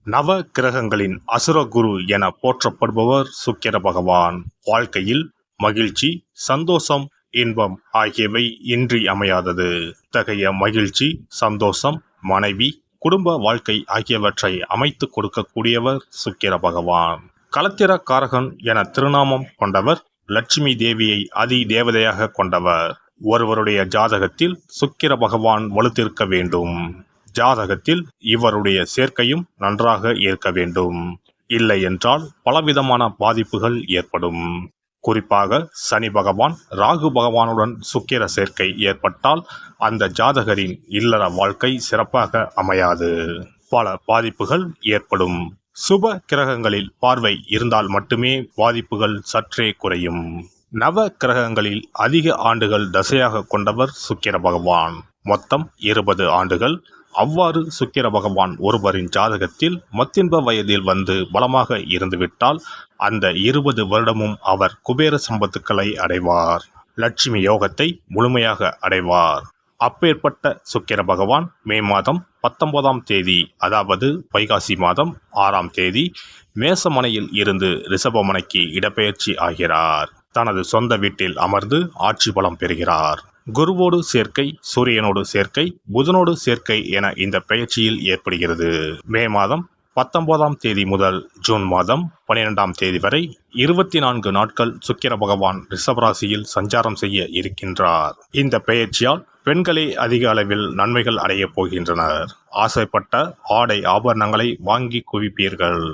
நவ கிரகங்களின் அசுர குரு என போற்றப்படுபவர் சுக்கிர பகவான். வாழ்க்கையில் மகிழ்ச்சி, சந்தோஷம், இன்பம் ஆகியவை இன்றி அமையாதது. இத்தகைய மகிழ்ச்சி, சந்தோஷம், மனைவி, குடும்ப வாழ்க்கை ஆகியவற்றை அமைத்து கொடுக்கக்கூடியவர் சுக்கிர பகவான். களத்திர காரகன் என திருநாமம் கொண்டவர். லட்சுமி தேவியை அதி தேவதையாக கொண்டவர். ஒருவருடைய ஜாதகத்தில் சுக்கிர பகவான் வலுத்திருக்க வேண்டும். ஜாதகத்தில் இவருடைய சேர்க்கையும் நன்றாக இருக்க வேண்டும். இல்லை என்றால் பலவிதமான பாதிப்புகள் ஏற்படும். குறிப்பாக சனி பகவான், ராகு பகவானுடன் சுக்கிர சேர்க்கை ஏற்பட்டால் அந்த ஜாதகரின் இல்லற வாழ்க்கை சிறப்பாக அமையாது. பல பாதிப்புகள் ஏற்படும். சுப கிரகங்களில் பார்வை இருந்தால் மட்டுமே பாதிப்புகள் சற்றே குறையும். நவ கிரகங்களில் அதிக ஆண்டுகள் தசையாக கொண்டவர் சுக்கிர பகவான். மொத்தம் 20 ஆண்டுகள். அவ்வாறு சுக்கிர பகவான் ஒருவரின் ஜாதகத்தில் மத்தின்ப வயதில் வந்து பலமாக இருந்துவிட்டால் அந்த 20 வருடமும் அவர் குபேர சம்பத்துக்களை அடைவார். லட்சுமி யோகத்தை முழுமையாக அடைவார். அப்பேற்பட்ட சுக்கிர பகவான் மே மாதம் 19ஆம் தேதி, அதாவது வைகாசி மாதம் 6ஆம் தேதி மேசமனையில் இருந்து ரிஷபமனைக்கு இடப்பெயர்ச்சி ஆகிறார். தனது சொந்த வீட்டில் அமர்ந்து ஆட்சி பலம் பெறுகிறார். குருவோடு சேர்க்கை, சூரியனோடு சேர்க்கை, புதனோடு சேர்க்கை என இந்த பெயர்ச்சியில் ஏற்படுகிறது. மே மாதம் 19ஆம் தேதி முதல் ஜூன் மாதம் 12ஆம் தேதி வரை 24 நாட்கள் சுக்கிர பகவான் ரிஷபராசியில் சஞ்சாரம் செய்ய இருக்கின்றார். இந்த பெயர்ச்சியால் பெண்களே அதிக அளவில் நன்மைகள் அடைய போகின்றனர். ஆசைப்பட்ட ஆடை ஆபரணங்களை வாங்கி குவிப்பீர்கள்.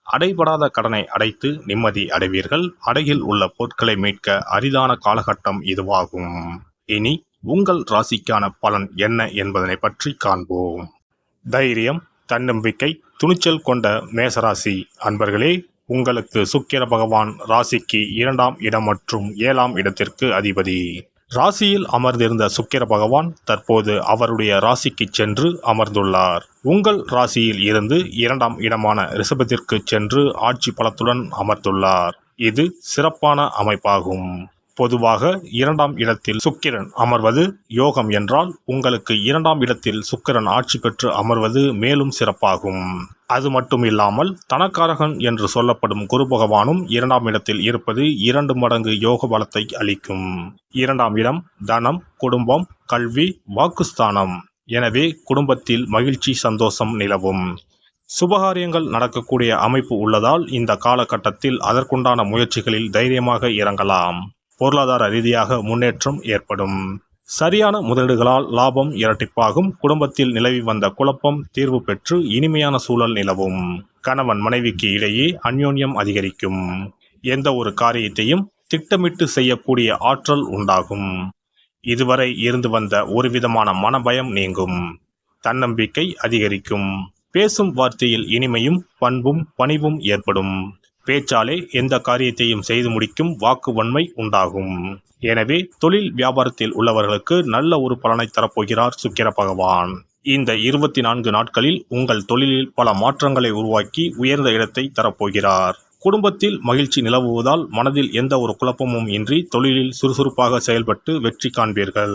அடைபடாத கடனை அடைத்து நிம்மதி அடைவீர்கள். அடையில் உள்ள பொருட்களை மீட்க அரிதான காலகட்டம் இதுவாகும். இனி உங்கள் ராசிக்கான பலன் என்ன என்பதனை பற்றி காண்போம். தைரியம், தன்னம்பிக்கை, துணிச்சல் கொண்ட மேசராசி அன்பர்களே, உங்களுக்கு சுக்கிர பகவான் ராசிக்கு 2ஆம் இடம் மற்றும் 7ஆம் இடத்திற்கு அதிபதி. ராசியில் அமர்ந்திருந்த சுக்கிர பகவான் தற்போது அவருடைய ராசிக்கு சென்று அமர்ந்துள்ளார். உங்கள் ராசியில் இருந்து 2ஆம் இடமான ரிஷபத்திற்கு சென்று ஆட்சி பலத்துடன் அமர்ந்துள்ளார். இது சிறப்பான அமைப்பாகும். பொதுவாக 2ஆம் இடத்தில் சுக்கிரன் அமர்வது யோகம் என்றால், உங்களுக்கு 2ஆம் இடத்தில் சுக்கிரன் ஆட்சி பெற்று அமர்வது மேலும் சிறப்பாகும். அது மட்டும் இல்லாமல் தனக்காரகன் என்று சொல்லப்படும் குரு பகவானும் 2ஆம் இடத்தில் இருப்பது 2 மடங்கு யோக பலத்தை அளிக்கும். 2ஆம் இடம் தனம், குடும்பம், கல்வி, வாக்குஸ்தானம். எனவே குடும்பத்தில் மகிழ்ச்சி, சந்தோஷம் நிலவும். சுபகாரியங்கள் நடக்கக்கூடிய அமைப்பு உள்ளதால் இந்த காலகட்டத்தில் அதற்குண்டான முயற்சிகளில் தைரியமாக இறங்கலாம். பொருளாதார ரீதியாக முன்னேற்றம் ஏற்படும். சரியான முதலீடுகளால் லாபம் இரட்டிப்பாகும். குடும்பத்தில் நிலவி வந்த குழப்பம் தீர்வு பெற்று இனிமையான சூழல் நிலவும். கணவன் மனைவிக்கு இடையே அந்யோன்யம் அதிகரிக்கும். எந்த ஒரு காரியத்தையும் திட்டமிட்டு செய்யக்கூடிய ஆற்றல் உண்டாகும். இதுவரை இருந்து வந்த ஒரு விதமான மனபயம் நீங்கும். தன்னம்பிக்கை அதிகரிக்கும். பேசும் வார்த்தையில் இனிமையும் பண்பும் பணிவும் ஏற்படும். பேச்சாலே எந்த காரியத்தையும் செய்து முடிக்கும் வாக்கு வன்மை உண்டாகும். எனவே தொழில் வியாபாரத்தில் உள்ளவர்களுக்கு நல்ல ஒரு பலனை தரப்போகிறார் சுக்கிர பகவான். இந்த 24 நாட்களில் உங்கள் தொழிலில் பல மாற்றங்களை உருவாக்கி உயர்ந்த இடத்தை தரப்போகிறார். குடும்பத்தில் மகிழ்ச்சி நிலவுவதால் மனதில் எந்த ஒரு குழப்பமும் இன்றி தொழிலில் சுறுசுறுப்பாக செயல்பட்டு வெற்றி காண்பீர்கள்.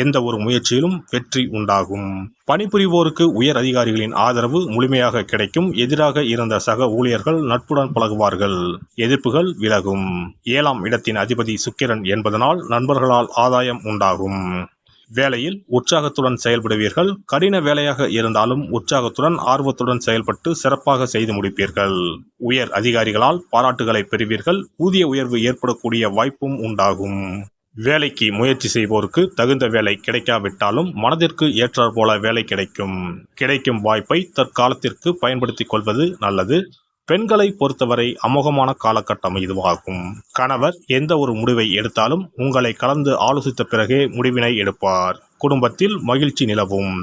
எந்த ஒரு முயற்சியிலும் வெற்றி உண்டாகும். பணிபுரிவோருக்கு உயர் அதிகாரிகளின் ஆதரவு முழுமையாக கிடைக்கும். எதிராக இருந்த சக ஊழியர்கள் நட்புடன் பழகுவார்கள். எதிர்ப்புகள் விலகும். 7ஆம் இடத்தின் அதிபதி சுக்கிரன் என்பதனால் நண்பர்களால் ஆதாயம் உண்டாகும். வேலையில் உற்சாகத்துடன் செயல்படுவீர்கள். கடின வேலையாக இருந்தாலும் உற்சாகத்துடன் ஆர்வத்துடன் செயல்பட்டு சிறப்பாக செய்து முடிப்பீர்கள். உயர் அதிகாரிகளால் பாராட்டுகளை பெறுவீர்கள். ஊதிய உயர்வு ஏற்படக்கூடிய வாய்ப்பும் உண்டாகும். வேலைக்கு முயற்சி செய்வோருக்கு தகுந்த வேலை கிடைக்காவிட்டாலும் மனதிற்கு ஏற்றாற் போல வேலை கிடைக்கும். கிடைக்கும் வாய்ப்பை தற்காலத்திற்கு பயன்படுத்திக் கொள்வது நல்லது. பெண்களை பொறுத்தவரை அமோகமான காலகட்டம் இதுவாகும். கணவர் எந்த ஒரு முடிவை எடுத்தாலும் உங்களை கலந்து ஆலோசித்த பிறகே முடிவினை எடுப்பார். குடும்பத்தில் மகிழ்ச்சி நிலவும்.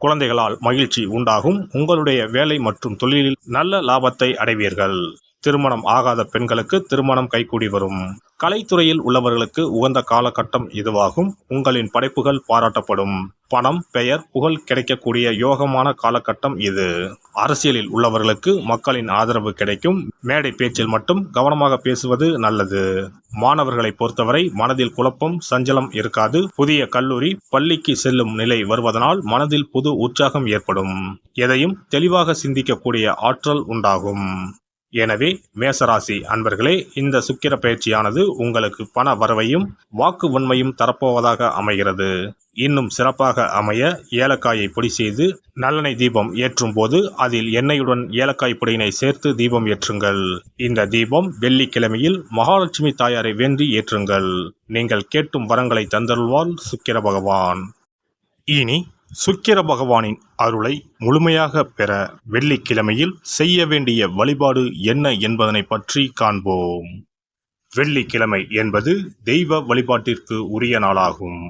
குழந்தைகளால் மகிழ்ச்சி உண்டாகும். உங்களுடைய வேலை மற்றும் தொழிலில் நல்ல லாபத்தை அடைவீர்கள். திருமணம் ஆகாத பெண்களுக்கு திருமணம் கைகூடி வரும். கலைத்துறையில் உள்ளவர்களுக்கு உகந்த காலகட்டம் இதுவாகும். உங்களின் படைப்புகள் பாராட்டப்படும். பணம், பெயர், புகழ் கிடைக்கக்கூடிய யோகமான காலகட்டம் இது. அரசியலில் உள்ளவர்களுக்கு மக்களின் ஆதரவு கிடைக்கும். மேடை பேச்சில் மட்டும் கவனமாக பேசுவது நல்லது. மாணவர்களை பொறுத்தவரை மனதில் குழப்பம், சஞ்சலம் இருக்காது. புதிய கல்லூரி, பள்ளிக்கு செல்லும் நிலை வருவதனால் மனதில் புது உற்சாகம் ஏற்படும். எதையும் தெளிவாக சிந்திக்கக்கூடிய ஆற்றல் உண்டாகும். எனவே மேசராசி அன்பர்களே, இந்த சுக்கிர பயிற்சியானது உங்களுக்கு பண வரவையும் வாக்கு வன்மையும் தரப்போவதாக அமைகிறது. இன்னும் சிறப்பாக அமைய ஏலக்காயை பொடி செய்து நல்லெண்ணெய் தீபம் ஏற்றும் போது அதில் எண்ணெயுடன் ஏலக்காய் பொடியினை சேர்த்து தீபம் ஏற்றுங்கள். இந்த தீபம் வெள்ளிக்கிழமையில் மகாலட்சுமி தாயாரை வேண்டி ஏற்றுங்கள். நீங்கள் கேட்டும் வரங்களை தந்தருள்வார் சுக்கிர பகவான். இனி சுக்கிர பகவானின் அருளை முழுமையாக பெற வெள்ளிக்கிழமையில் செய்ய வேண்டிய வழிபாடு என்ன என்பதனை பற்றி காண்போம். வெள்ளிக்கிழமை என்பது தெய்வ வழிபாட்டிற்கு உரிய நாளாகும்.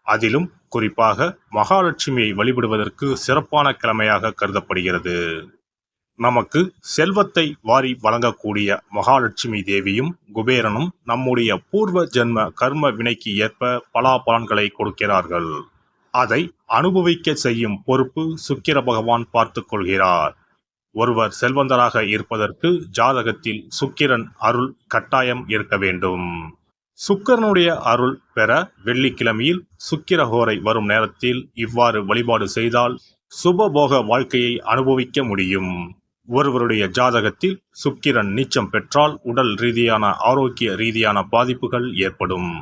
அதிலும் குறிப்பாக மகாலட்சுமியை வழிபடுவதற்கு சிறப்பான கிழமையாக கருதப்படுகிறது. நமக்கு செல்வத்தை வாரி வழங்கக்கூடிய மகாலட்சுமி தேவியும் குபேரனும் நம்முடைய பூர்வ ஜென்ம கர்ம வினைக்கு ஏற்ப பலாபலன்களை கொடுக்கிறார்கள். அதை அனுபவிக்க செய்யும் பொறுப்பு சுக்கிர பகவான் பார்த்து கொள்கிறார். ஒருவர் செல்வந்தராக இருப்பதற்கு ஜாதகத்தில் சுக்கிரன் அருள் கட்டாயம் இருக்க வேண்டும். சுக்கிரனுடைய அருள் பெற வெள்ளிக்கிழமையில் சுக்கிரஹோரை வரும் நேரத்தில் இவ்வாறு வழிபாடு செய்தால் சுபபோக வாழ்க்கையை அனுபவிக்க முடியும். ஒருவருடைய ஜாதகத்தில் சுக்கிரன் நீச்சம் பெற்றால் உடல் ரீதியான ஆரோக்கிய ரீதியான பாதிப்புகள் ஏற்படும்.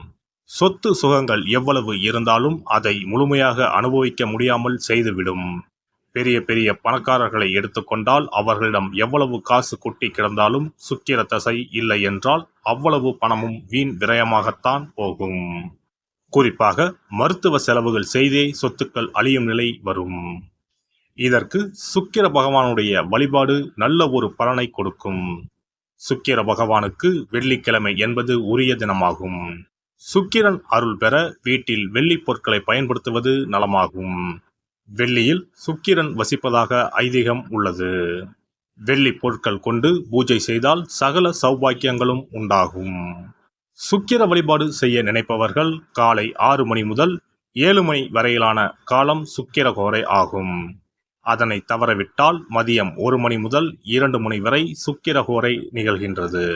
சொத்து சுகங்கள் எவ்வளவு இருந்தாலும் அதை முழுமையாக அனுபவிக்க முடியாமல் செய்துவிடும். பெரிய பெரிய பணக்காரர்களை எடுத்துக்கொண்டால் அவர்களிடம் எவ்வளவு காசு கொட்டி கிடந்தாலும் சுக்கிர தசை இல்லை என்றால் அவ்வளவு பணமும் வீண் விரயமாகத்தான் போகும். குறிப்பாக மருத்துவ செலவுகள் செய்தே சொத்துக்கள் அழியும் நிலை வரும். இதற்கு சுக்கிர பகவானுடைய வழிபாடு நல்ல ஒரு பலனை கொடுக்கும். சுக்கிர பகவானுக்கு வெள்ளிக்கிழமை என்பது உரிய தினமாகும். சுக்கிரன் அருள் பெற வீட்டில் வெள்ளி பொருட்களை பயன்படுத்துவது நலமாகும். வெள்ளியில் சுக்கிரன் வசிப்பதாக ஐதீகம் உள்ளது. வெள்ளி பொருட்கள் கொண்டு பூஜை செய்தால் சகல சௌபாக்கியங்களும் உண்டாகும். சுக்கிர வழிபாடு செய்ய நினைப்பவர்கள் காலை 6 மணி முதல் 7 மணி வரையிலான காலம் சுக்கிரஹோரை ஆகும். அதனை தவறவிட்டால் மதியம் 1 மணி முதல் 2 மணி வரை சுக்கிரஹோரை நிகழ்கின்றது.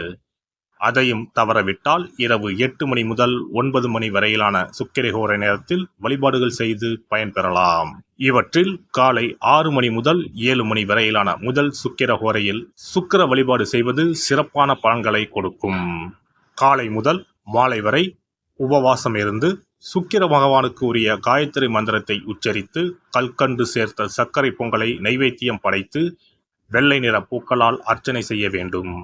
அதையும் தவறவிட்டால் இரவு 8 மணி முதல் 9 மணி வரையிலான சுக்கிரஹோரை நேரத்தில் வழிபாடுகள் செய்து பயன்பெறலாம். இவற்றில் காலை 6 மணி முதல் 7 மணி வரையிலான முதல் சுக்கிரஹோரையில் சுக்கிர வழிபாடு செய்வது சிறப்பான பலன்களை கொடுக்கும். காலை முதல் மாலை வரை உபவாசம் இருந்து சுக்கிர பகவானுக்கு உரிய காயத்ரி மந்திரத்தை உச்சரித்து கல்கண்டு சேர்த்த சர்க்கரை பொங்கலை நைவேத்தியம் படைத்து வெள்ளை நிற பூக்களால் அர்ச்சனை செய்ய வேண்டும்.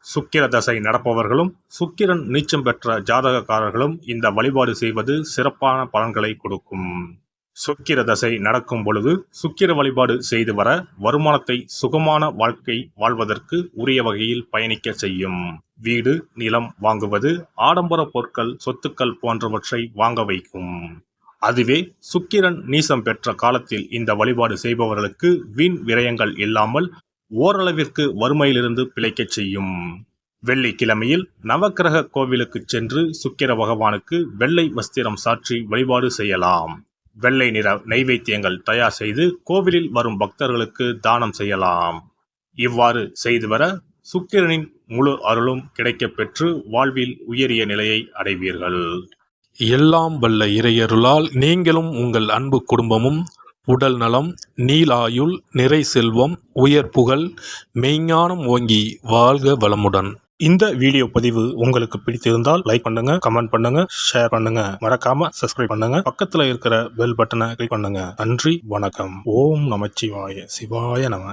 சுக்கிர தசை நடப்பவர்களும் சுக்கிரன் நீச்சம் பெற்ற ஜாதகக்காரர்களும் இந்த வழிபாடு செய்வது சிறப்பான பலன்களை கொடுக்கும். சுக்கிர தசை நடக்கும் பொழுது சுக்கிர வழிபாடு செய்து வர வருமானத்தை சுகமான வாழ்க்கை வாழ்வதற்கு உரிய வகையில் பயணிக்க செய்யும். வீடு, நிலம் வாங்குவது, ஆடம்பர பொருட்கள், சொத்துக்கள் போன்றவற்றை வாங்க வைக்கும். அதுவே சுக்கிரன் நீசம் பெற்ற காலத்தில் இந்த வழிபாடு செய்பவர்களுக்கு வீண் விரயங்கள் இல்லாமல் ஓரளவிற்கு வறுமையிலிருந்து பிழைக்கச் செய்யும். வெள்ளிக்கிழமையில் நவக்கிரக கோவிலுக்கு சென்று சுக்கிர பகவானுக்கு வெள்ளை வஸ்திரம் சாற்றி வழிபாடு செய்யலாம். வெள்ளை நிற நைவேத்தியங்கள் தயார் செய்து கோவிலில் வரும் பக்தர்களுக்கு தானம் செய்யலாம். இவ்வாறு செய்து வர சுக்கிரனின் முழு அருளும் கிடைக்கப் பெற்று வாழ்வில் உயரிய நிலையை அடைவீர்கள். எல்லாம் வல்ல இறையருளால் நீங்களும் உங்கள் அன்பு குடும்பமும் உடல் நலம், நீலாயுள், நிறை செல்வம், உயர் புகழ், மெய்ஞானம் ஓங்கி வாழ்க வளமுடன். இந்த வீடியோ பதிவு உங்களுக்கு பிடித்திருந்தால் லைக் பண்ணுங்க, கமெண்ட் பண்ணுங்க, ஷேர் பண்ணுங்க, மறக்காம சப்ஸ்கிரைப் பண்ணுங்க, பக்கத்துல இருக்கிற பெல் பட்டனை கிளிக் பண்ணுங்க. நன்றி, வணக்கம். ஓம் நமச்சிவாய, சிவாய நம.